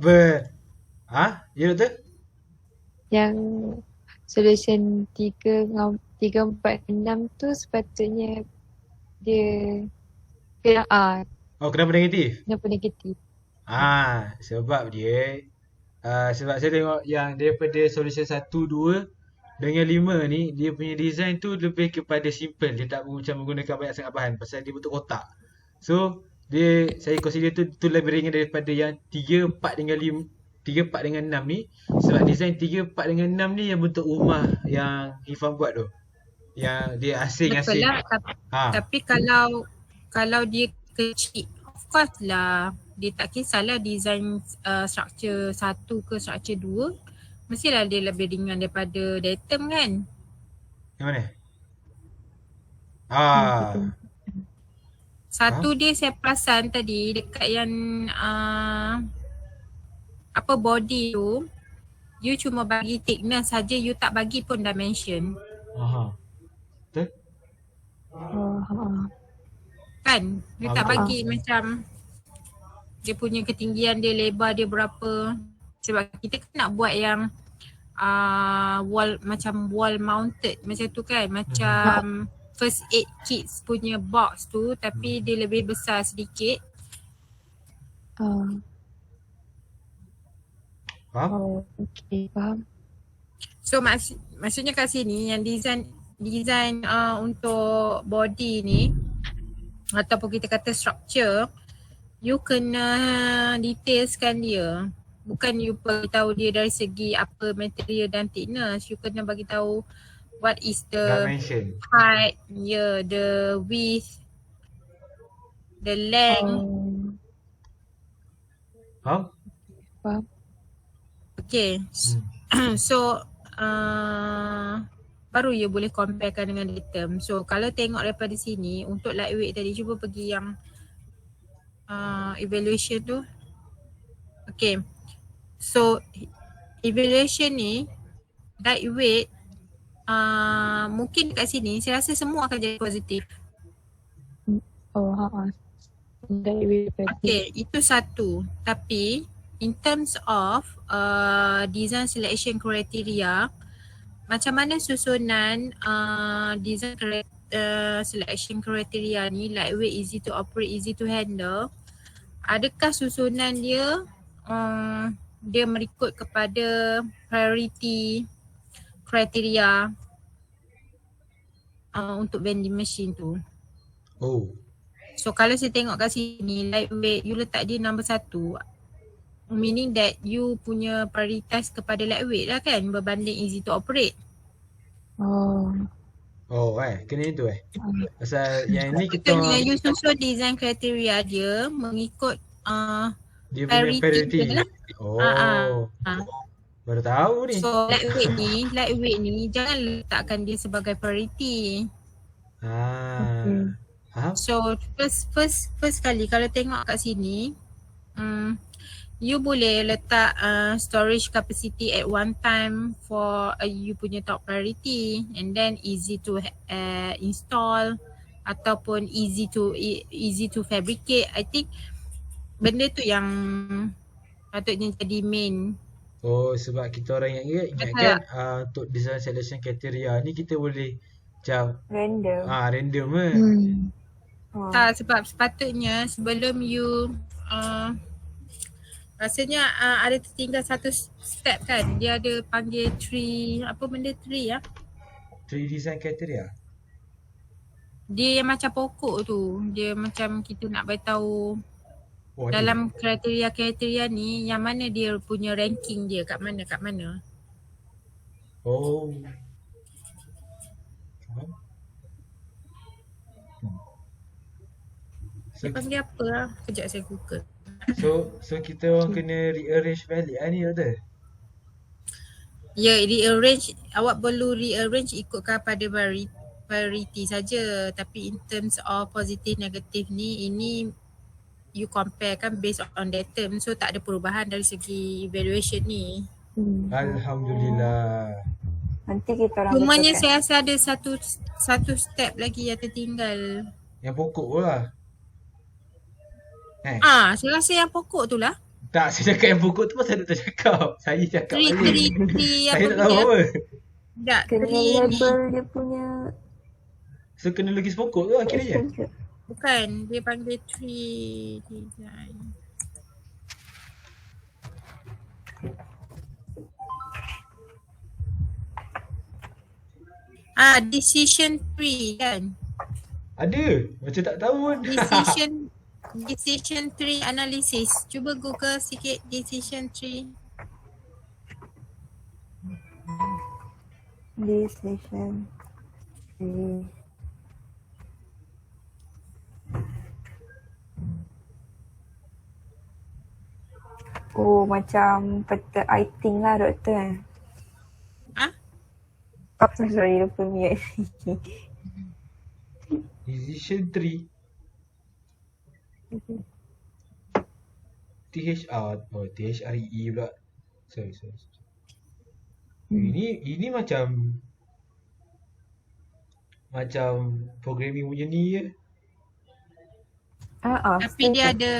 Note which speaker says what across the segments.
Speaker 1: Apa? Ya doktor?
Speaker 2: Yang solution 3, 4, 6 tu sepatutnya dia kena R.
Speaker 1: Oh, kenapa negatif?
Speaker 2: Kenapa negatif?
Speaker 1: Sebab dia sebab saya tengok yang daripada solution 1, 2 dengan 5 ni, dia punya design tu lebih kepada simple. Dia tak macam menggunakan banyak sangat bahan pasal dia bentuk kotak. So, saya consider tu lebih ringan daripada yang 3, 4 dengan 5, 3, 4 dengan 6 ni. Sebab design 3, 4 dengan 6 ni yang bentuk rumah yang Ifan buat tu. Yang dia
Speaker 3: Betul
Speaker 1: asing-asing.
Speaker 3: lah. Tapi kalau dia kecil, of course lah dia tak kisahlah design structure 1 ke structure 2. Mestilah dia lebih ringan daripada datum kan.
Speaker 1: Yang mana?
Speaker 2: Betul.
Speaker 3: Satu dia saya perasan tadi dekat yang body tu, you cuma bagi thickness saja, you tak bagi pun dimension.
Speaker 1: Betul?
Speaker 3: Kan? You tak bagi macam dia punya ketinggian dia, lebar dia berapa. Sebab kita kan nak buat yang wall, macam wall mounted macam tu kan, macam first aid kits punya box tu, tapi dia lebih besar sedikit.
Speaker 1: Faham?
Speaker 2: Okay, faham.
Speaker 3: So maksudnya kat sini yang design untuk body ni ataupun kita kata structure, you kena detailskan dia. Bukan you beritahu dia dari segi apa material dan thickness. You kena bagi tahu what is the
Speaker 1: Dimension.
Speaker 3: height, the width, the length.
Speaker 1: Faham?
Speaker 3: Okay. So baru you boleh comparekan dengan datum. So kalau tengok daripada sini, untuk lightweight tadi, cuba pergi yang evaluation tu. Okay. So evaluation ni lightweight, mungkin kat sini saya rasa semua akan jadi positif. Okay, itu satu. Tapi in terms of design selection criteria, macam mana susunan design selection criteria ni, lightweight, easy to operate, easy to handle, adakah susunan dia dia merikut kepada priority kriteria untuk vending machine tu? So kalau saya tengok kat sini, lightweight, you letak dia number 1, meaning that you punya prioritas kepada lightweight lah kan, berbanding easy to operate.
Speaker 1: Kena itu pasal yang ni kita
Speaker 3: Betulnya you susun design kriteria dia mengikut
Speaker 1: dia punya priority. Baru tahu ni.
Speaker 3: So lightweight ni jangan letakkan dia sebagai priority. So first kali kalau tengok kat sini, you boleh letak storage capacity at one time for you punya top priority, and then easy to install ataupun easy to fabricate. I think benda tu yang patutnya jadi main.
Speaker 1: Sebab kita orang yang ingatkan untuk design selection criteria ni kita boleh macam random kan.
Speaker 3: Tak, sebab sepatutnya sebelum you rasanya ada tertinggal satu step kan. Dia ada panggil tree, apa benda tree ya?
Speaker 1: Tree design criteria.
Speaker 3: Dia yang macam pokok tu. Dia macam kita nak beritahu dalam kriteria ni yang mana dia punya ranking dia, kat mana. Dia panggil apa lah? Kejap saya google.
Speaker 1: So kita orang kena rearrange balik ni betul?
Speaker 3: Ya, rearrange. Awak perlu rearrange ikutkan pada priority saja. Tapi in terms of positive negative ni, ini you compare kan based on datum. So tak ada perubahan dari segi evaluation ni.
Speaker 1: Alhamdulillah.
Speaker 4: Nanti kita orang
Speaker 3: cumanya saya rasa ada satu step lagi yang tertinggal.
Speaker 1: Yang pokok pula.
Speaker 3: Saya rasa yang pokok tu lah.
Speaker 1: Tak, saya cakap yang pokok tu pasal doktor cakap. Saya cakap
Speaker 3: Tree,
Speaker 1: balik.
Speaker 3: tree, tree
Speaker 1: Saya
Speaker 3: apa
Speaker 1: tak tahu
Speaker 3: punya?
Speaker 1: apa.
Speaker 3: Tak,
Speaker 4: Kena
Speaker 3: tree ni.
Speaker 4: label dia punya
Speaker 1: So, kena lukis pokok tu akhirnya.
Speaker 4: action ke?
Speaker 3: Bukan, dia panggil tree design. Decision tree kan?
Speaker 1: Ada. Macam tak tahu pun.
Speaker 3: Decision tree analysis. Cuba Google sikit decision tree.
Speaker 4: Decision tree. Oh, macam peta iting lah doktor.
Speaker 3: Ah?
Speaker 4: Oh, sorry, lupa mute.
Speaker 1: Decision tree. THR. Oh, THREE pula. Sorry. Ini macam programming punya ni je.
Speaker 3: Tapi dia ada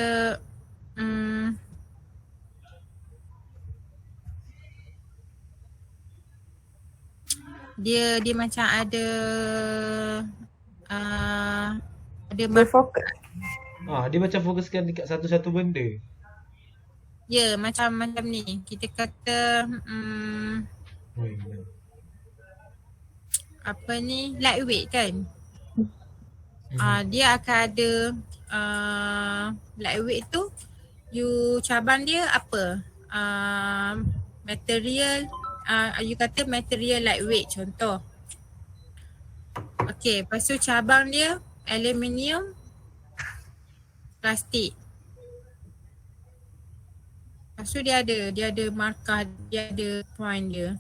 Speaker 3: dia macam ada
Speaker 4: Dia fokus.
Speaker 1: Dia macam fokuskan dekat satu-satu benda.
Speaker 3: ya macam ni. Kita kata apa ni, lightweight kan. Dia akan ada lightweight tu, you cabang dia apa, material, you kata material lightweight contoh. Okay, lepas tu cabang dia aluminium, plastik. Lepas tu dia ada markah, dia ada point dia.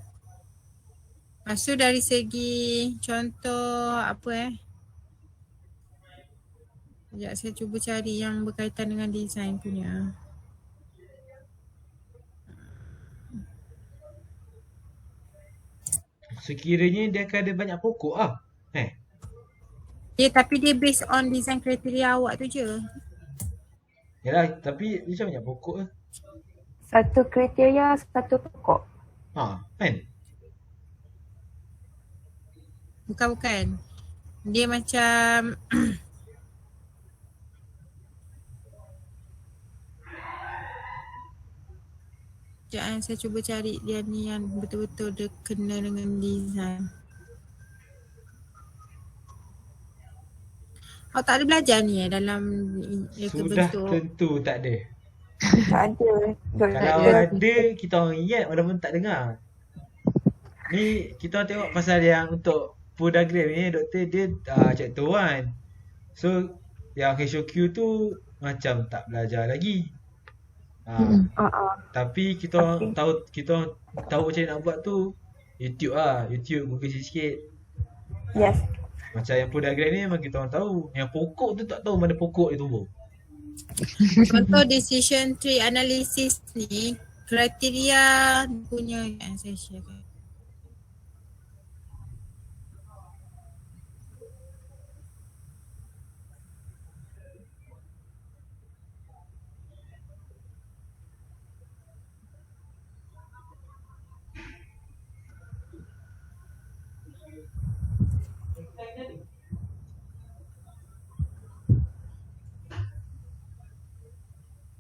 Speaker 3: Lepas tu dari segi contoh apa sekejap saya cuba cari yang berkaitan dengan design punya.
Speaker 1: Sekiranya dia akan ada banyak pokok
Speaker 3: Tapi dia based on design kriteria awak tu je.
Speaker 1: Yalah, tapi macam banyak pokok lah.
Speaker 4: Satu kriteria, satu pokok.
Speaker 1: Kan?
Speaker 3: Bukan. Dia macam sekejap saya cuba cari dia ni yang betul-betul dia kena dengan design. Awak tak ada belajar ni dalam
Speaker 1: Sudah
Speaker 3: bentuk.
Speaker 1: tentu tak ada.
Speaker 4: Tak ada.
Speaker 1: Kalau ada, kita orang ingat walaupun tak dengar. Ni kita orang tengok pasal yang untuk podagram ni, doktor dia chapter 1. So yang HOQ tu macam tak belajar lagi. Tapi kita orang tahu macam mana nak buat tu YouTube lah, YouTube Google sikit.
Speaker 4: Yes.
Speaker 1: Macam yang podagram ni memang kita orang tahu. Yang pokok tu tak tahu mana pokok dia tumbuh.
Speaker 3: Contoh decision tree analysis ni, kriteria punya yang saya share.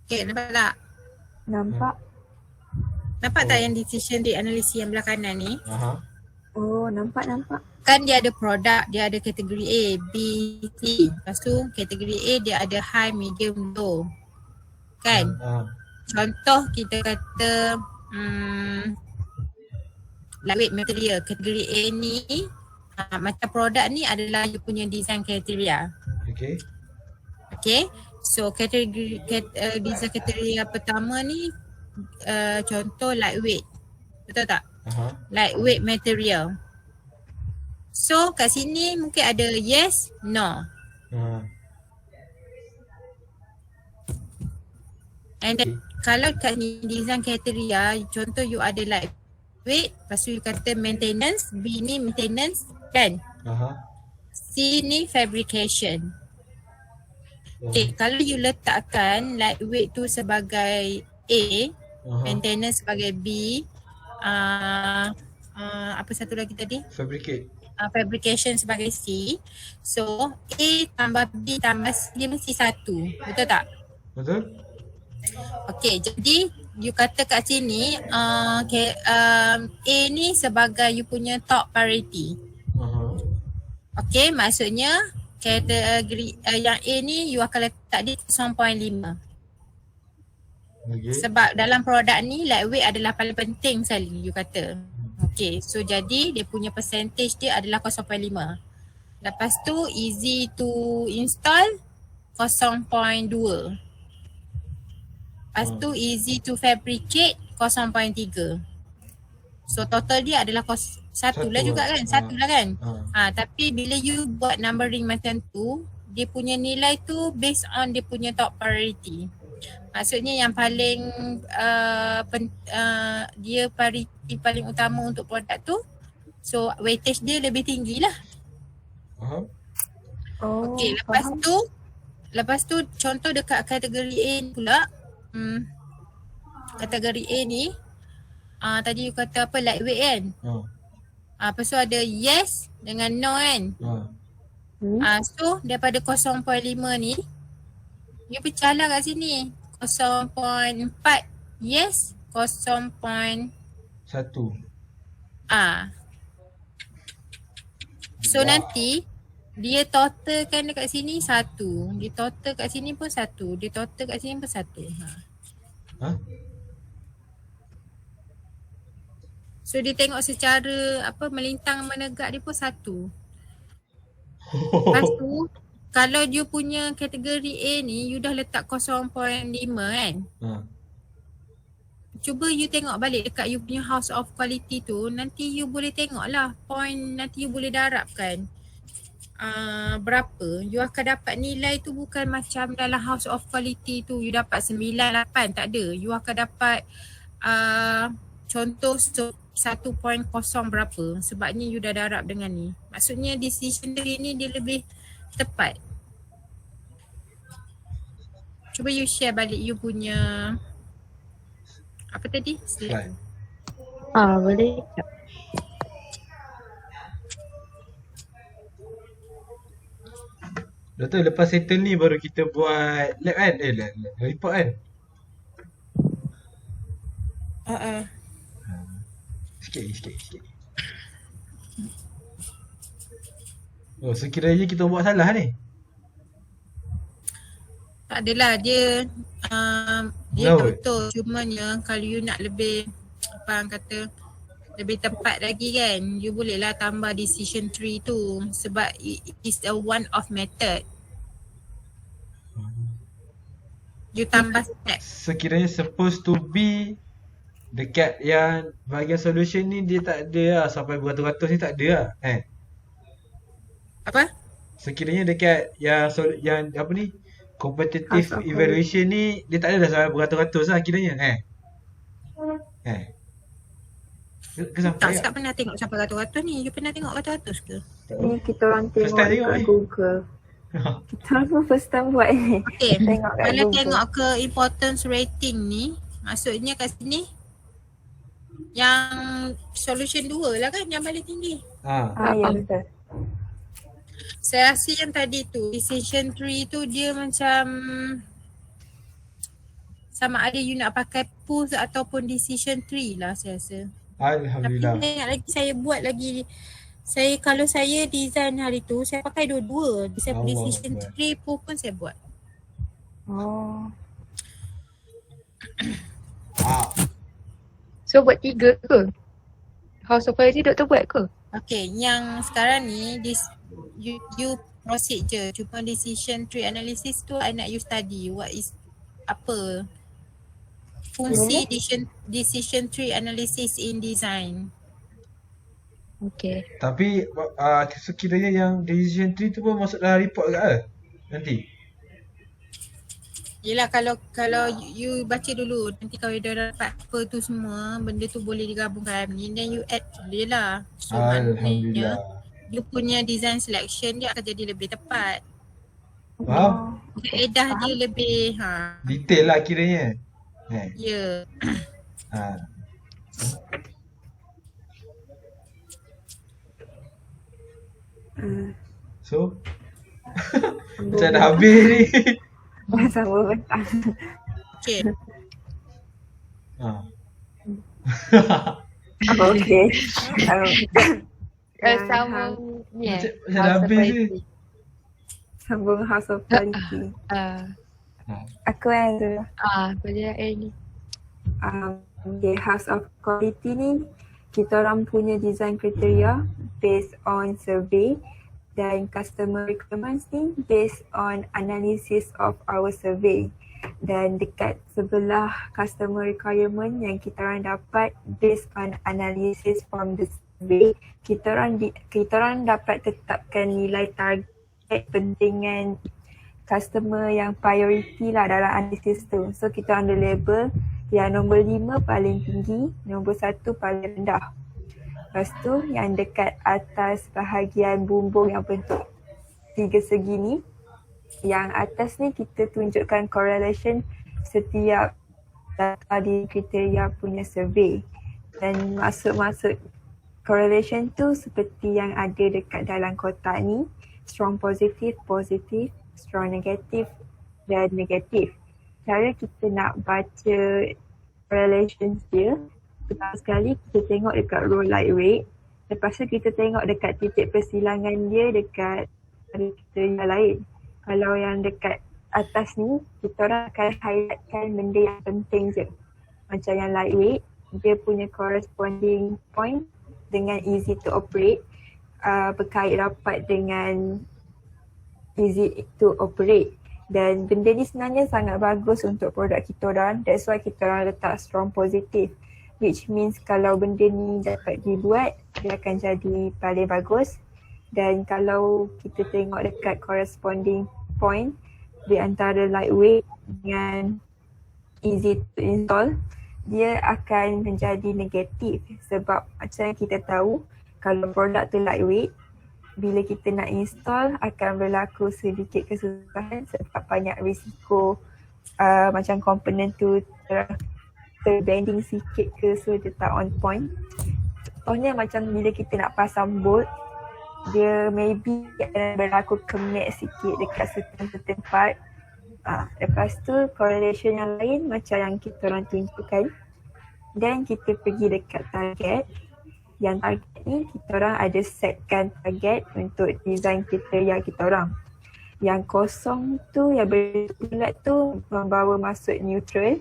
Speaker 3: Okay, nampak tak?
Speaker 4: Nampak?
Speaker 3: Nampak tak yang decision tree analysis yang belah kanan ni?
Speaker 4: Oh, nampak.
Speaker 3: Kan dia ada produk, dia ada kategori A, B, C. Lepas tu kategori A dia ada high, medium, low. Kan? Contoh kita kata lightweight material. Kategori A ni macam produk ni adalah you punya design kriteria. Okay. So kategori design kriteria pertama ni contoh lightweight. Betul tak? Lightweight material. So kat sini mungkin ada yes, no. And then kalau kat ni design kriteria, contoh you ada lightweight, lepas tu you kata maintenance, B ni maintenance kan? C ni fabrication. Okay, kalau you letakkan lightweight tu sebagai A,
Speaker 1: Aha.
Speaker 3: maintenance sebagai B, apa satu lagi tadi?
Speaker 1: Fabricate.
Speaker 3: Fabrication sebagai C. So A tambah B tambah C dia mesti 1. Betul tak?
Speaker 1: Betul?
Speaker 3: Okay, jadi you kata kat sini A ni sebagai you punya top priority.
Speaker 1: Aha.
Speaker 3: Okay, maksudnya kategori yang A ni you akan letak di 0.5.
Speaker 1: Okay.
Speaker 3: Sebab dalam produk ni lightweight adalah paling penting sekali you kata. Okay, so jadi dia punya percentage dia adalah 0.5. Lepas tu easy to install 0.2. Lepas tu easy to fabricate 0.3. So total dia adalah satu lah juga kan? Satu lah kan? Tapi bila you buat numbering macam tu, dia punya nilai tu based on dia punya top priority. Maksudnya yang paling dia priority paling utama untuk produk tu, so weightage dia lebih tinggi lah.
Speaker 1: Faham?
Speaker 4: Oh,
Speaker 3: Okay, lepas tu contoh dekat kategori A ni pula. Kategori A ni tadi you kata apa, lightweight kan? Lepas tu ada yes dengan no kan? So daripada 0.5 ni you pecahlah kat sini. 0.4 yes, 0.1 So nanti dia totalkan dekat sini 1. Dia total kat sini pun 1. Dia total kat sini pun 1. So dia tengok secara melintang menegak dia pun 1. Lepas tu kalau you punya kategori A ni you dah letak 0.5 kan? Cuba you tengok balik dekat you punya house of quality tu, nanti you boleh tengok lah point, nanti you boleh darabkan berapa. You akan dapat nilai tu bukan macam dalam house of quality tu you dapat 9, 8, tak ada. You akan dapat contoh 1.0 berapa, sebabnya you dah darab dengan ni. Maksudnya decision tree ni dia lebih tepat. Cuba you share balik you punya apa tadi?
Speaker 1: Slide.
Speaker 2: Boleh.
Speaker 1: Doktor, lepas settle ni baru kita buat lab kan? Report kan? Sikit. Oh, sekiranya kita buat salah ni.
Speaker 3: Tak adalah, dia betul. Cumanya kalau you nak lebih lebih tepat lagi kan, you bolehlah tambah decision tree tu sebab it is a one off method. You tambah step.
Speaker 1: Sekiranya supposed to be dekat yang bahagian solution ni dia tak ada lah, sampai beratus-ratus ni tak ada lah
Speaker 3: Apa?
Speaker 1: Sekiranya dekat yang apa ni, competitive evaluation ni dia tak ada dah sampai beratus-ratus lah kiranya ke sampai
Speaker 3: Tak pernah tengok sampai ratus-ratus ni. You pernah tengok ratus-ratus ke?
Speaker 4: Ni kita orang
Speaker 1: First
Speaker 4: tengok
Speaker 1: time tengok
Speaker 4: kat
Speaker 1: ni.
Speaker 4: Google. Kita orang pun first time buat ni.
Speaker 3: Okay,
Speaker 4: Tengok kat
Speaker 3: kalau
Speaker 4: Google.
Speaker 3: tengok ke importance rating ni, maksudnya kat sini yang solution 2 lah kan yang paling tinggi.
Speaker 4: Ya betul.
Speaker 3: Saya rasa yang tadi tu, decision tree tu dia macam sama ada you nak pakai push ataupun decision tree lah saya rasa.
Speaker 1: Alhamdulillah.
Speaker 3: Tapi banyak lagi saya buat lagi. Kalau saya design hari tu, saya pakai dua-dua. Saya
Speaker 1: Allah
Speaker 3: decision
Speaker 1: Allah.
Speaker 3: tree pun saya buat.
Speaker 4: Oh.
Speaker 2: So buat 3 ke? House of quality doktor buat ke?
Speaker 3: Okay, yang sekarang ni you proceed je. Cuma decision tree analysis tu I nak you study what is apa fungsi decision tree analysis in design.
Speaker 2: Okay.
Speaker 1: Tapi sekiranya yang decision tree tu pun masuk dalam report ke nanti?
Speaker 3: Yelah kalau you baca dulu, nanti kalau dah dapat apa tu semua, benda tu boleh digabungkan ni, then you add dia lah. So maknanya you punya design selection dia akan jadi lebih tepat.
Speaker 1: Faham?
Speaker 3: Kaedah dia lebih
Speaker 1: Detail lah kiranya. Eh.
Speaker 3: Ya.
Speaker 1: Ha. So macam dah habis ni.
Speaker 4: Sama petang.
Speaker 3: Okay.
Speaker 1: Ha.
Speaker 4: Okay. Yang
Speaker 2: Sambung ni
Speaker 1: Macam dah
Speaker 2: House of
Speaker 1: habis ni.
Speaker 2: Quality.
Speaker 4: Sambung House of Quality.
Speaker 1: Ha.
Speaker 4: Aku yang tu.
Speaker 2: Boleh ni.
Speaker 4: Okay, House of Quality ni kita orang punya design kriteria based on survey dan customer requirements ni based on analysis of our survey. Dan dekat sebelah customer requirement yang kita orang dapat based on analysis from the survey, kita orang dapat tetapkan nilai target pentingan customer yang priority lah dalam analisis tu. So kita orang ada label yang nombor 5 paling tinggi, nombor 1 paling rendah. Lepas tu yang dekat atas bahagian bumbung yang bentuk 3 segi ni, yang atas ni kita tunjukkan correlation setiap data di kriteria punya survey. Dan maksud correlation tu seperti yang ada dekat dalam kotak ni, strong positive, positive, strong negative dan negatif. Cara kita nak baca correlations dia, pertama sekali kita tengok dekat row light weight, lepas tu kita tengok dekat titik persilangan dia dekat kriteria lain. Kalau yang dekat atas ni, kita orang akan highlightkan benda yang penting je. Macam yang lightweight, dia punya corresponding point dengan easy to operate berkait rapat dengan easy to operate. Dan benda ni sebenarnya sangat bagus untuk produk kita orang. That's why kita orang letak strong positive. Which means kalau benda ni dapat dibuat, dia akan jadi paling bagus. Dan kalau kita tengok dekat corresponding point di antara lightweight dengan easy to install, dia akan menjadi negatif. Sebab macam kita tahu, kalau produk tu lightweight, bila kita nak install akan berlaku sedikit kesusahan sebab banyak risiko macam komponen tu terbending sikit ke, so dia tak on point. Contohnya macam bila kita nak pasang bolt, dia maybe akan berlaku kemek sikit dekat certain part. Lepas tu correlation yang lain macam yang kita orang tunjukkan. Dan kita pergi dekat target. Yang target ni kita orang ada setkan target untuk design kriteria kita orang. Yang kosong tu, yang berbulat tu membawa masuk neutral.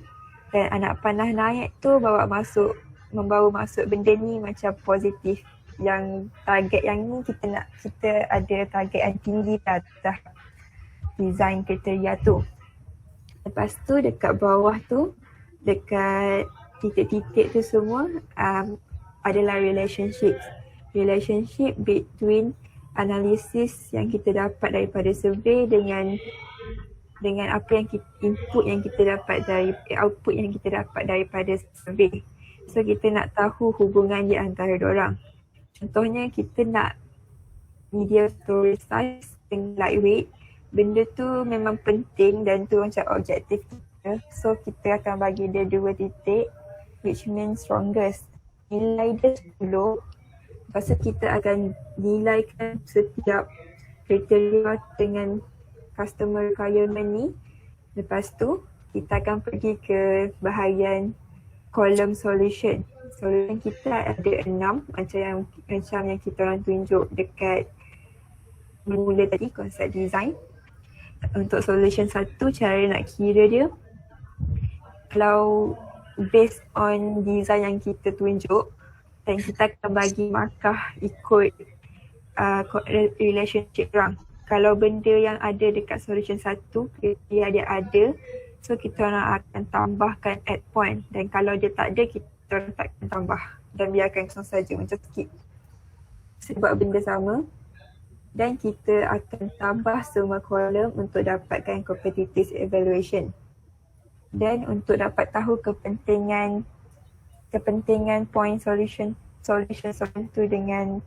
Speaker 4: Dan anak panah naik tu membawa masuk benda ni macam positif. Yang target yang ni kita ada target yang tinggi atas design kriteria tu. Lepas tu dekat bawah tu, dekat titik-titik tu semua adalah relationship between analisis yang kita dapat daripada survey dengan apa yang input yang kita dapat dari output yang kita dapat daripada survey. So kita nak tahu hubungan di antara diorang. Contohnya kita nak media storage size dengan lightweight. Benda tu memang penting dan tu macam objektif kita. So kita akan bagi dia 2 titik, which means strongest. Nilai dia 10. Lepas tu kita akan nilaikan setiap kriteria dengan customer requirement ni. Lepas tu kita akan pergi ke bahagian column solution. Solution kita ada 6 macam yang kita orang tunjuk dekat mula tadi, konsep design. Untuk solution 1, cara nak kira dia, kalau based on design yang kita tunjuk, dan kita akan bagi markah ikut relationship rank. Kalau benda yang ada dekat solution 1, dia ada, so kita orang akan tambahkan add point. Dan kalau dia tak ada, kita orang tak akan tambah dan biarkan kosong saja macam skip. Sebab benda sama. Dan kita akan tambah semua kolom untuk dapatkan competitive evaluation. Dan untuk dapat tahu kepentingan point solution tu dengan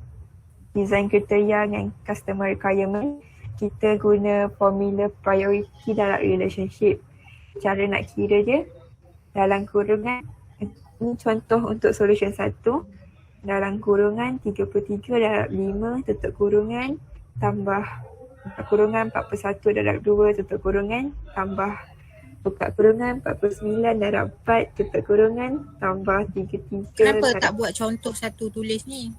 Speaker 4: design kriteria dengan customer requirement, kita guna formula priority dalam relationship. Cara nak kira dia, dalam kurungan, ini contoh untuk solution 1, dalam kurungan 33 darab 5 tutup kurungan tambah buka kurungan 41 darab 2 tutup kurungan tambah buka kurungan 49 darab 4 tutup kurungan tambah 33
Speaker 3: Kenapa
Speaker 4: darab
Speaker 3: tak buat contoh satu tulis ni?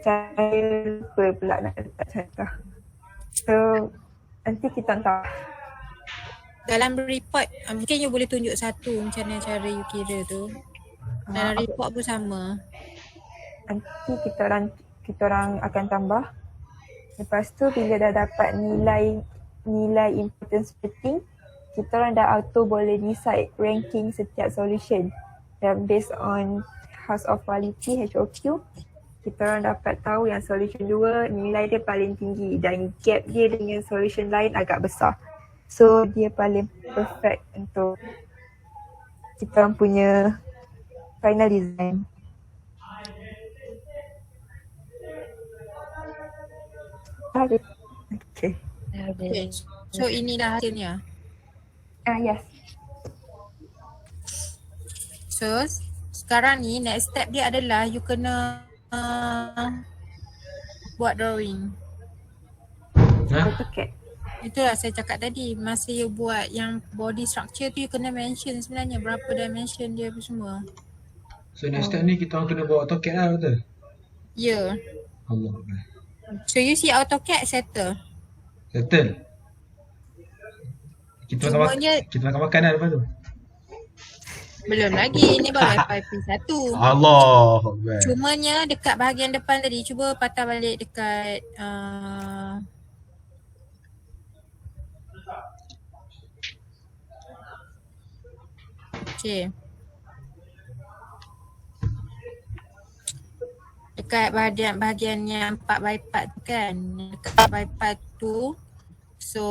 Speaker 4: saya lupa pula nak letak contoh. So nanti kita hantar.
Speaker 3: Dalam report, mungkin you boleh tunjuk satu macam mana cara you kira tu. Dalam report pun sama.
Speaker 4: Nanti kita orang akan tambah. Lepas tu bila dah dapat nilai importance rating, kita orang dah auto boleh decide ranking setiap solution. Dan based on House of Quality HOQ, kita orang dapat tahu yang solution 2 nilai dia paling tinggi dan gap dia dengan solution lain agak besar. So dia paling perfect untuk kita orang punya final design. Okay.
Speaker 3: Okay. So inilah hasilnya.
Speaker 4: Yes.
Speaker 3: So sekarang ni next step dia adalah you kena buat drawing.
Speaker 4: AutoCAD.
Speaker 3: Itulah saya cakap tadi, masa you buat yang body structure tu you kena mention sebenarnya berapa dimension dia apa semua.
Speaker 1: So next step ni kita orang kena buat AutoCAD lah, betul?
Speaker 3: Ya.
Speaker 1: Allah.
Speaker 3: So you see AutoCAD settle.
Speaker 1: Settle. Kita makan makan lah lepas tu.
Speaker 3: Belum lagi, ni baru FYP 1.
Speaker 1: Allah.
Speaker 3: Cumanya dekat bahagian depan tadi, cuba patah balik dekat okay. Dekat bahagian yang 4x4 tu kan. Dekat 4x4 tu, so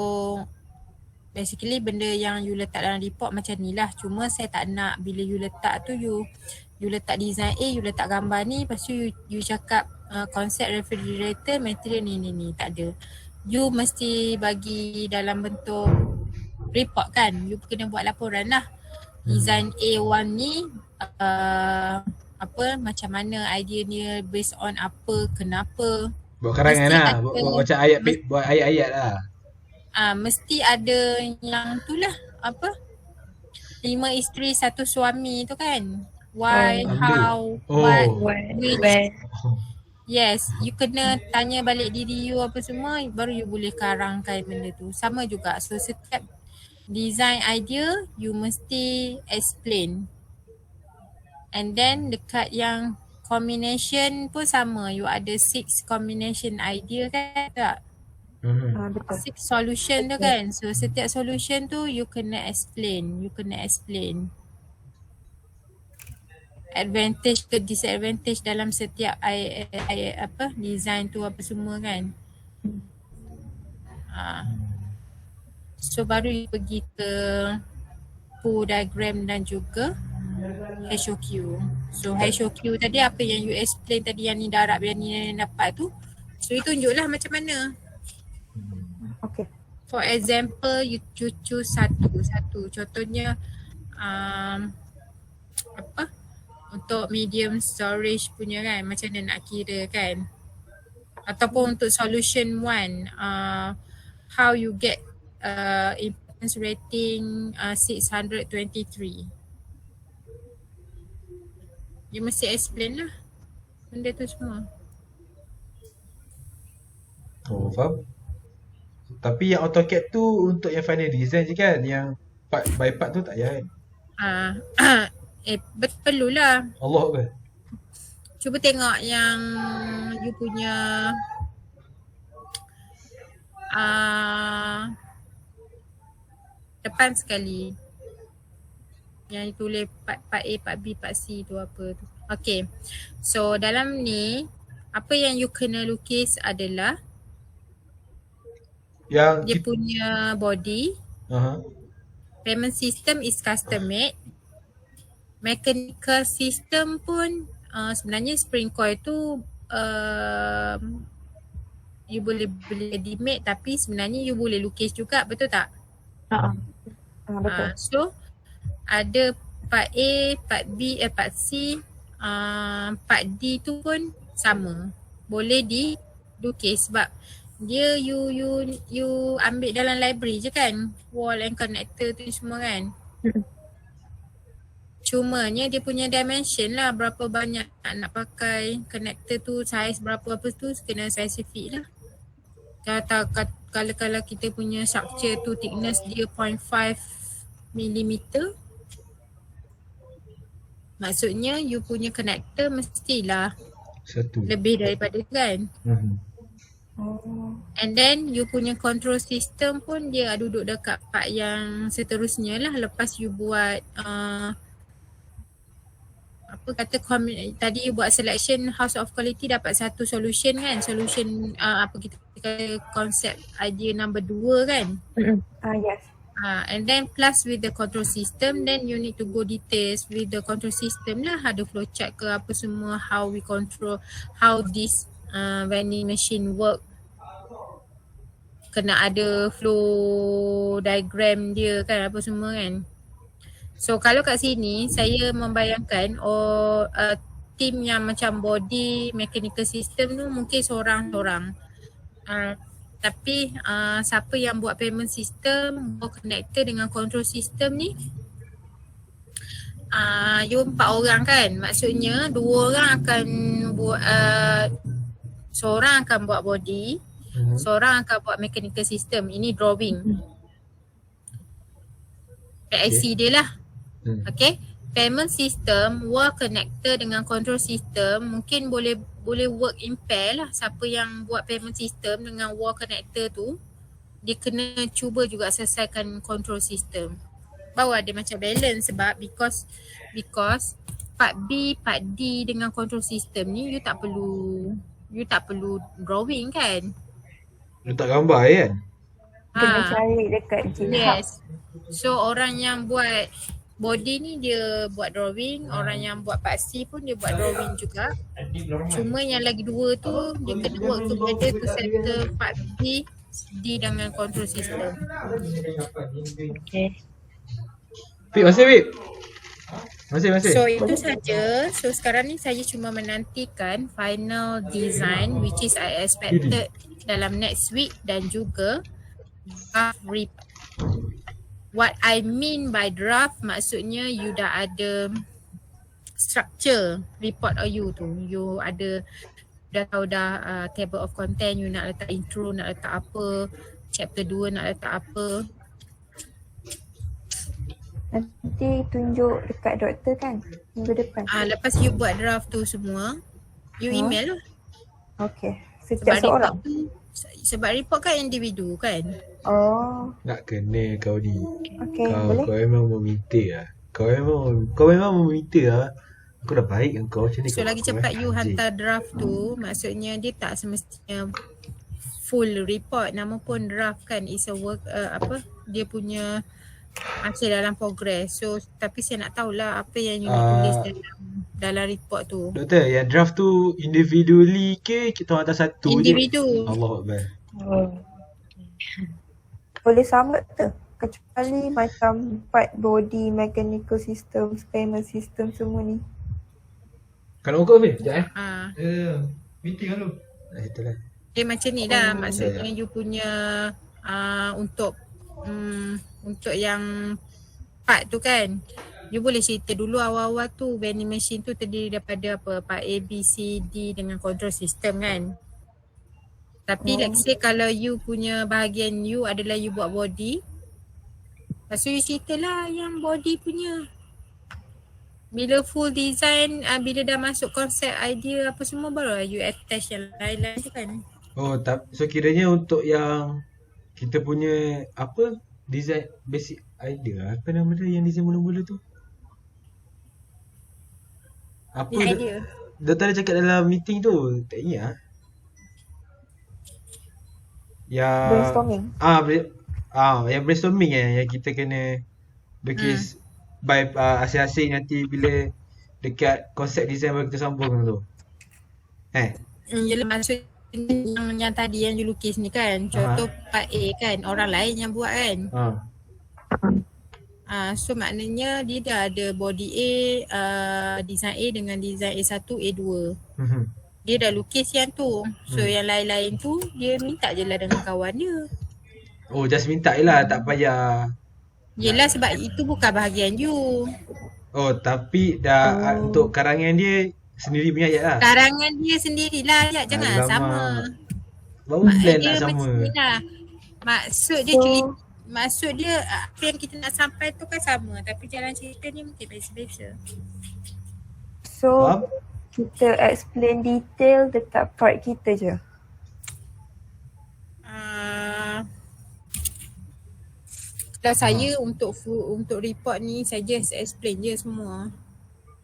Speaker 3: basically benda yang you letak dalam report macam ni lah. Cuma saya tak nak bila you letak tu you letak design A, you letak gambar ni, lepas tu you cakap konsep refrigerator material ni. Tak ada. You mesti bagi dalam bentuk report kan. You kena buat laporan lah. Design A1 ni macam mana idea dia, based on apa, kenapa.
Speaker 1: Buat karangan
Speaker 3: Mesti
Speaker 1: lah.
Speaker 3: ada-
Speaker 1: Buat macam ayat, buat ayat-ayat lah.
Speaker 3: Mesti ada yang tu lah, 5 isteri 1 suami tu kan. Why, how, what, which. Yes, you kena tanya balik diri you apa semua, baru you boleh karangkan benda tu. Sama juga, so setiap design idea you mesti explain. And then dekat yang combination pun sama, you ada 6 combination idea kan tak?
Speaker 4: Betul.
Speaker 3: 6 solution tu kan. So setiap solution tu you kena explain. Advantage ke disadvantage dalam setiap design tu apa semua kan. So baru you pergi ke Poo diagram dan juga HOQ. So HOQ tadi apa yang you explain tadi, yang ni darab, yang ni dapat tu. So you tunjuklah macam mana.
Speaker 4: Okay.
Speaker 3: For example, you choose satu. Contohnya untuk medium storage punya kan, macam mana nak kira kan. Ataupun untuk solution 1, how you get importance rating 623. You mesti explain lah benda tu semua.
Speaker 1: Oh, faham. Tapi yang AutoCAD tu untuk yang final design je kan? Yang part by part tu tak payah kan?
Speaker 3: Perlulah.
Speaker 1: Allah ke?
Speaker 3: Cuba tengok yang you punya depan sekali. Yang tulis part A, part B, part C tu apa tu. Okay. So dalam ni, apa yang you kena lukis adalah
Speaker 1: Yang
Speaker 3: dia punya body. Payment system is custom made. Mechanical system pun sebenarnya spring coil tu you boleh beli ready made, tapi sebenarnya you boleh lukis juga, betul tak?
Speaker 4: Betul.
Speaker 3: So ada part A, part B, part C, part D tu pun sama. Boleh dukis sebab dia you ambil dalam library je kan, wall and connector tu semua kan. Cumanya dia punya dimension lah, berapa banyak nak pakai connector tu, saiz berapa apa tu kena spesifik lah. Kalau kita punya structure tu thickness dia 0.5 mm, maksudnya you punya connector mestilah
Speaker 1: Satu.
Speaker 3: lebih daripada kan. And then you punya control system pun dia duduk dekat part yang seterusnya lah lepas you buat tadi you buat selection house of quality, dapat satu solution kan, solution kita kata konsep idea number 2 kan.
Speaker 4: Yes.
Speaker 3: And then plus with the control system, then you need to go details with the control system lah, ada flowchart ke apa semua, how we control, how this vending machine work, kena ada flow diagram dia kan, apa semua kan. So kalau kat sini saya membayangkan team yang macam body, mechanical system tu mungkin seorang-seorang. Tapi siapa yang buat payment system, buat connector dengan control system ni, you 4 orang kan. Maksudnya 2 orang akan buat, seorang akan buat body, seorang akan buat mechanical system. Ini drawing PIC dia lah. Okay, payment system, wall connector dengan control system mungkin boleh work in pair lah. Siapa yang buat payment system dengan wall connector tu, dia kena cuba juga selesaikan control system. Baru ada macam balance sebab because part B, part D dengan control system ni you tak perlu drawing kan.
Speaker 1: Letak gambar kan?
Speaker 4: Kena cari dekat GitHub.
Speaker 3: Yes. So orang yang buat body ni dia buat drawing, orang yang buat part C pun dia buat drawing juga. Cuma yang lagi 2 tu dia kena work together to settle part B, D dengan control system.
Speaker 2: Okay.
Speaker 1: Pip, masih Pip? Masih.
Speaker 3: So itu saja. So sekarang ni saya cuma menantikan final design which is I expected dalam next week, dan juga draft report. What I mean by draft, maksudnya you dah ada structure report you tu. You dah tahu table of content, you nak letak intro, nak letak apa, chapter 2 nak letak apa.
Speaker 4: Nanti tunjuk dekat doktor kan minggu depan.
Speaker 3: Lepas you buat draft tu semua, you email lah.
Speaker 4: Okay. Setiap seorang.
Speaker 3: Sebab report kan individu kan.
Speaker 4: Oh.
Speaker 1: Nak kena kau ni.
Speaker 4: Okay,
Speaker 1: Kau memang meminta lah. Kau memang meminta lah. Aku dah baik dengan kau macam ni.
Speaker 3: So lagi cepat you hantar draft tu, maksudnya dia tak semestinya full report, nama pun draft kan, is a work dia punya masih dalam progress. So tapi saya nak tahulah apa yang you nak tulis dalam report tu.
Speaker 1: Doktor, yang draft tu individually ke kita hantar satu
Speaker 3: individu
Speaker 1: je? Allahuakbar.
Speaker 4: Boleh sama tu. Kecuali macam part body, mechanical system, payment system semua ni.
Speaker 1: Kalau kau Fir, sekejap
Speaker 5: Meeting kan lu?
Speaker 1: Itulah.
Speaker 3: Dia macam ni lah, maksudnya you punya untuk yang part tu kan, you boleh cerita dulu awal-awal tu vending machine tu terdiri daripada apa, part A, B, C, D dengan control system kan. Tapi let's say kalau you punya bahagian you adalah you buat body, lepas tu you cerita lah yang body punya. Bila full design, bila dah masuk konsep idea apa semua, baru you attach yang lain-lain tu kan.
Speaker 1: So kiranya untuk yang kita punya apa, design basic idea, apa nama dia yang design mula-mula tu? Apa
Speaker 3: idea?
Speaker 1: Doktor dah cakap dalam meeting tu, tak ingat. Yang
Speaker 4: Brainstorming.
Speaker 1: Yang brainstorming yang kita kena berkis by asing-asing nanti bila dekat konsep design baru kita sambung tu.
Speaker 3: Yelah, maksudnya yang tadi yang you lukis ni kan, contoh part A kan, orang lain yang buat kan. So maknanya dia dah ada body A, design A dengan design A1, A2.
Speaker 1: Mhm.
Speaker 3: Dia dah lukis yang tu. So yang lain-lain tu dia minta je lah dengan kawan dia.
Speaker 1: Oh, just minta je lah, tak payah.
Speaker 3: Yelah sebab itu bukan bahagian you.
Speaker 1: Oh, tapi dah untuk karangan dia sendiri punya ayat lah.
Speaker 3: Karangan dia sendirilah ayat, jangan
Speaker 1: Alamak.
Speaker 3: sama.
Speaker 1: Baru plan nak
Speaker 3: Dia
Speaker 1: sama.
Speaker 3: macam ni lah. Maksud dia maksud dia apa yang kita nak sampai tu kan sama, tapi jalan cerita ni mungkin beza-beza.
Speaker 4: So
Speaker 1: Faham?
Speaker 4: kita explain detail dekat part kita je.
Speaker 3: Kalau saya untuk report ni saya just explain je semua.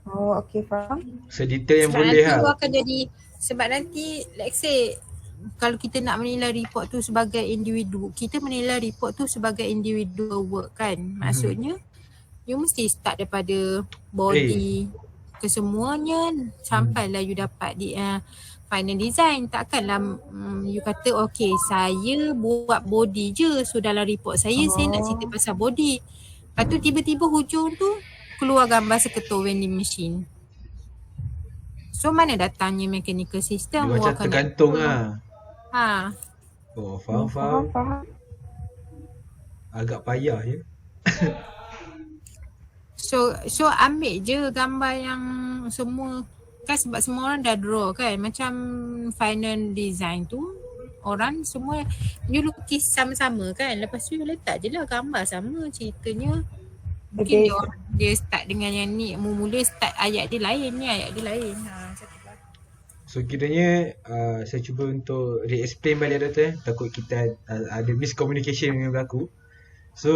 Speaker 4: Oh, okay, faham.
Speaker 1: Sedetail yang
Speaker 3: Sebab
Speaker 1: boleh
Speaker 3: nanti
Speaker 1: lah.
Speaker 3: tu akan jadi, sebab nanti let's say kalau kita nak menilai report tu sebagai individu, kita menilai report tu sebagai individual work kan. Maksudnya you mesti start daripada body kesemuanya sampailah you dapat di final design. Takkanlah you kata okay saya buat body je, so dalam report saya nak cerita pasal body. Lepas tu tiba-tiba hujung tu keluar gambar seketul vending machine. So mana datangnya mechanical
Speaker 1: Dia
Speaker 3: system?
Speaker 1: macam
Speaker 3: Akan
Speaker 1: tergantung
Speaker 3: nak-
Speaker 1: lah. Oh, faham.
Speaker 4: Faham.
Speaker 1: Agak payah je.
Speaker 3: So ambil je gambar yang semua kan, sebab semua orang dah draw kan. Macam final design tu orang semua you lukis sama-sama kan. Lepas tu you letak je lah gambar sama, ceritanya mungkin dia start dengan yang ni, mula start ayat dia lain, ni ayat dia lain. Macam tu lah.
Speaker 1: So kiranya saya cuba untuk re-explain balik Doktor. Takut kita ada miscommunication yang berlaku. So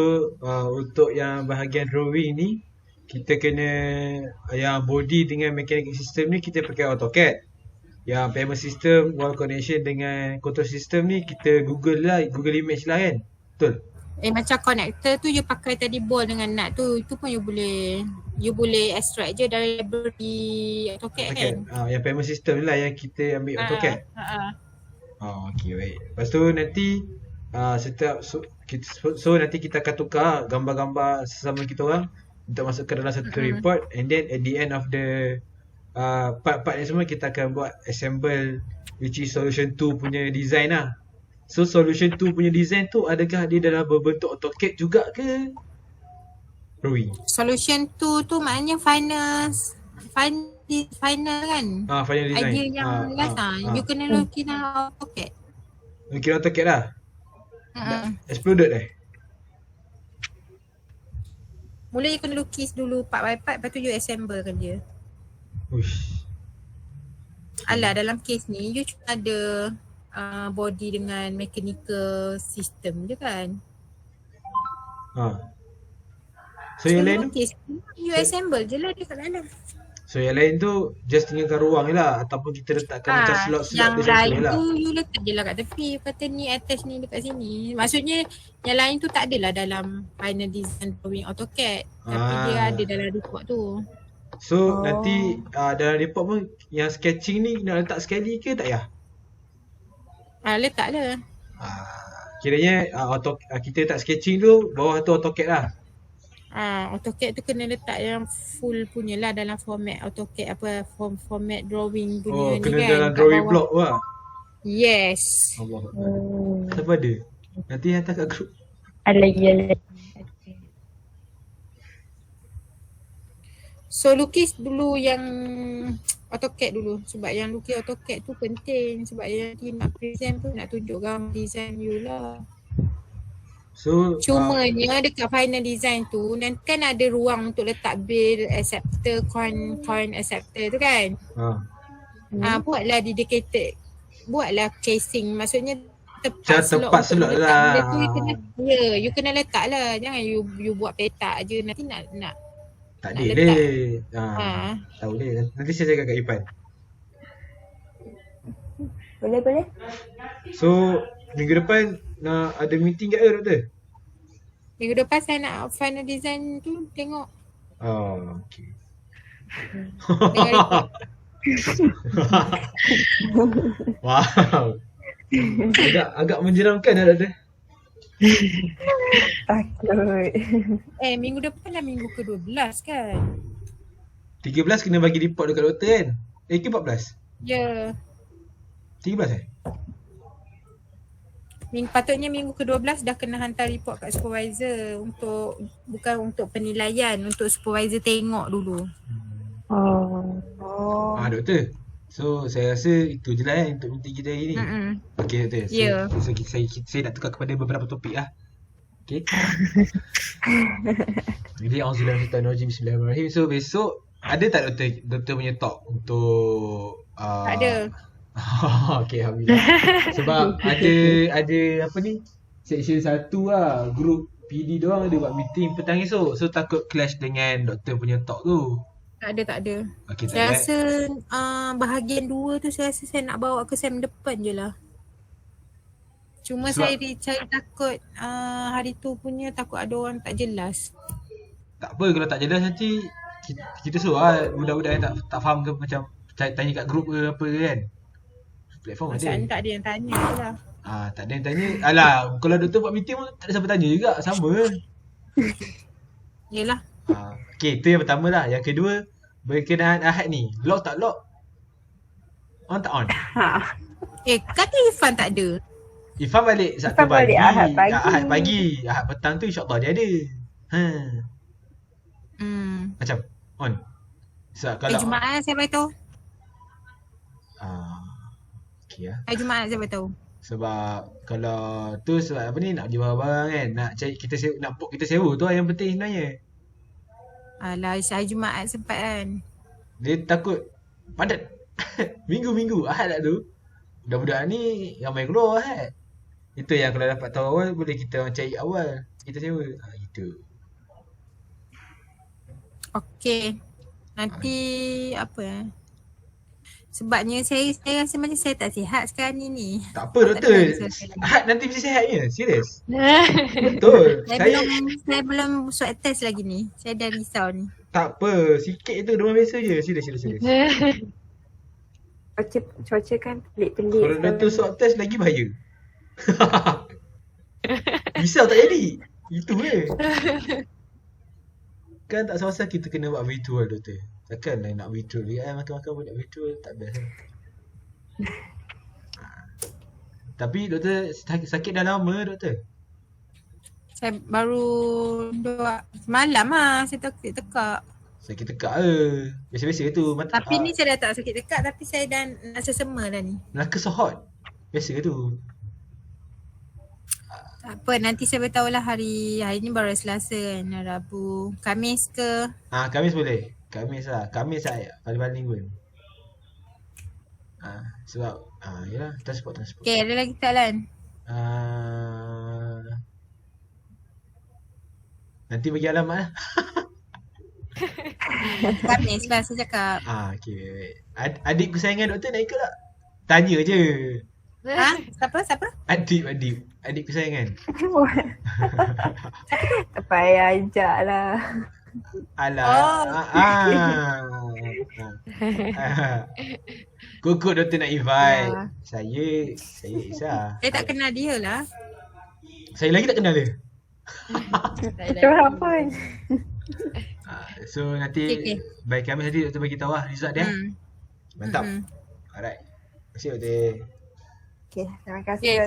Speaker 1: untuk yang bahagian drawing ni, kita kena yang body dengan mechanical system ni kita pakai AutoCAD. Yang payment system, wall connection dengan control system ni kita Google image lah kan. Betul?
Speaker 3: Macam connector tu you pakai tadi ball dengan nut tu, itu pun you boleh extract je dari library AutoCAD kan.
Speaker 1: Yang payment system ni lah yang kita ambil AutoCAD. Okey, baik. Lepas tu nanti setiap so nanti kita akan tukar gambar-gambar sesama kita orang untuk masuk ke dalam satu report, and then at the end of the part-part ni semua kita akan buat assemble, which is solution 2 punya design lah. So solution 2 punya design tu adakah dia dalam berbentuk AutoCAD juga ke drawing?
Speaker 3: Solution 2 tu maknanya final kan.
Speaker 1: Final design.
Speaker 3: Idea yang last you kena lukis dalam AutoCAD.
Speaker 1: Kira AutoCAD lah. Exploded
Speaker 3: Mula you kena lukis dulu part by part, lepas tu you assemblekan dia.
Speaker 1: Uish.
Speaker 3: Alah dalam case ni you cuma ada body dengan mechanical system je kan.
Speaker 1: So yang lain tu?
Speaker 3: Case ni you assemble je lah dia kat dalam.
Speaker 1: So yang lain tu just tinggalkan ruang je lah, ataupun kita letakkan macam slot-slot
Speaker 3: yang
Speaker 1: dia
Speaker 3: lain
Speaker 1: lah.
Speaker 3: tu you letak je lah kat tepi. You kata ni attach ni dekat sini. Maksudnya yang lain tu tak adalah dalam final design drawing AutoCAD. Tapi dia ada dalam report tu.
Speaker 1: So nanti dalam report pun yang sketching ni nak letak sekali ke tak payah?
Speaker 3: Letak lah.
Speaker 1: Kiranya kita letak sketching tu, bawah tu AutoCAD lah.
Speaker 3: AutoCAD tu kena letak yang full punya lah dalam format AutoCAD, apa format drawing punya ni
Speaker 1: Kena
Speaker 3: kan.
Speaker 1: dalam
Speaker 3: kat
Speaker 1: drawing
Speaker 3: bawah.
Speaker 1: block lah.
Speaker 3: Yes.
Speaker 1: Allah. Siapa ada? Nanti hantar kat group.
Speaker 2: Lagi.
Speaker 3: So lukis dulu yang AutoCAD dulu, sebab yang lukis AutoCAD tu penting, sebab yang nanti nak present tu nak tunjuk gambar design you lah.
Speaker 1: So
Speaker 3: Cumanya dekat final design tu nanti kan ada ruang untuk letak bill, acceptor, coin acceptor tu kan. Buatlah dedicated, buatlah casing, maksudnya tepat
Speaker 1: slot lah.
Speaker 3: Tu you kena letak lah, jangan you buat petak je nanti nak
Speaker 1: tak
Speaker 3: nak
Speaker 1: boleh.
Speaker 3: letak.
Speaker 1: Tak boleh. Nanti saya cakap kat Ipan.
Speaker 4: Boleh.
Speaker 1: So minggu depan nak ada meeting kat ke Doktor?
Speaker 3: Minggu depan saya nak final design tu tengok.
Speaker 1: Okay.
Speaker 3: Dengan report.
Speaker 1: Wow. Agak menyeramkan lah Doktor.
Speaker 4: Takut.
Speaker 3: Minggu depan dah minggu ke-12 kan?
Speaker 1: 13 kena bagi report dekat doktor kan? Ke 14?
Speaker 3: Ya.
Speaker 1: 13
Speaker 3: Patutnya minggu ke-12 dah kena hantar report kat supervisor bukan untuk penilaian, untuk supervisor tengok dulu.
Speaker 4: Oh.
Speaker 1: Doktor. So saya rasa itu je lah untuk meeting kita hari ni. Okey doktor. So,
Speaker 3: Ya.
Speaker 1: saya nak tukar kepada beberapa topik lah. Okey. Jadi auzubillahi bismillahirrahmanirrahim. So besok ada tak doktor punya talk untuk
Speaker 3: Tak ada.
Speaker 1: Okey, alhamdulillah. Sebab ada apa ni? Section 1 lah, group PD doang ada buat meeting petang esok. So takut clash dengan doktor punya talk tu.
Speaker 3: Tak ada.
Speaker 1: Okey, tak
Speaker 3: Saya
Speaker 1: ada.
Speaker 3: rasa bahagian 2 tu saya rasa saya nak bawa ke sem depan je lah. Cuma
Speaker 1: Sebab-
Speaker 3: saya takut hari tu punya takut ada orang tak jelas.
Speaker 1: Tak apa kalau tak jelas nanti kita suruh lah budak-budak yang tak faham ke macam tanya kat group ke apa ke kan. Platform ada.
Speaker 3: Masalahnya tak ada yang tanya je lah.
Speaker 1: Tak ada yang tanya. Alah, kalau doktor buat meeting pun tak ada siapa tanya juga. Sama.
Speaker 3: Yelah.
Speaker 1: Okey, itu yang pertama lah. Yang kedua, berkenaan Ahad ni. Lock tak lock? On tak on?
Speaker 3: Kata Irfan tak ada.
Speaker 1: Irfan balik Sabtu
Speaker 4: Irfan balik
Speaker 1: pagi.
Speaker 4: Ahad pagi.
Speaker 1: Ahad pagi. Ahad petang tu insyaAllah dia ada. Macam on. Sebab kalau
Speaker 3: Jumaat saya beritahu.
Speaker 1: okey lah.
Speaker 3: Hari Jumaat saya beritahu.
Speaker 1: Sebab kalau tu sebab apa ni nak beli barang-barang kan. Nak cari kita sewa, nak book kita sewa tu lah yang penting sebenarnya.
Speaker 3: Alah, hari Jumaat sempat kan.
Speaker 1: Dia takut padat. Minggu-minggu Ahad lah tu. Budak-budak ni ramai keluar Ahad. Itu yang kalau dapat tahu awal boleh kita orang cari awal. Kita sewa. Itu.
Speaker 3: Okey. Nanti apa sebabnya saya rasa macam saya tak sihat sekarang ni.
Speaker 1: Tak apa doktor. Ahad nanti mesti sihat je. Serius. Betul.
Speaker 3: Saya belum swab test lagi ni. Saya dah risau ni.
Speaker 1: Tak apa. Sikit tu demam biasa je. Serius.
Speaker 4: Cuaca kan pelik-pelik.
Speaker 1: Kalau doktor swab test lagi bahaya. Risau tak jadi. Itu je. Kan tak semasa kita kena buat virtual doktor. Takkan nak virtual dia makan-makan pun nak virtual. Tak best kan. Tapi doktor sakit dah lama doktor.
Speaker 3: Saya baru semalam lah saya tekak.
Speaker 1: Sakit tekak ke? Biasa-biasa tu.
Speaker 3: Tapi ni saya dah tak sakit tekak tapi saya dah nak sesema dah ni.
Speaker 1: Melaka sohot. Biasa ke tu?
Speaker 3: Tak apa, nanti saya beritahu lah hari ni baru Selasa kan, Rabu, Khamis ke?
Speaker 1: Khamis boleh. Khamis lah. Khamis lah paling-paling pun. Sebab yalah transport.
Speaker 3: Okay, ada lagi tak Lan?
Speaker 1: Nanti bagi alamat lah.
Speaker 3: Khamis lah saya cakap.
Speaker 1: Okay. Adik kesayangan doktor nak ikut tak? Tanya je.
Speaker 3: Siapa?
Speaker 1: Adik kesayangan.
Speaker 4: Tak payah ajak lah.
Speaker 1: Kukuk doktor nak invite. Saya Isa.
Speaker 3: Saya tak kenal dia lah.
Speaker 1: Saya lagi tak kenal dia.
Speaker 4: Kita orang pun.
Speaker 1: So nanti baik kami nanti doktor bagi tahu lah result dia. Mantap. Alright. Terima kasih doktor.
Speaker 4: Okay, terima kasih.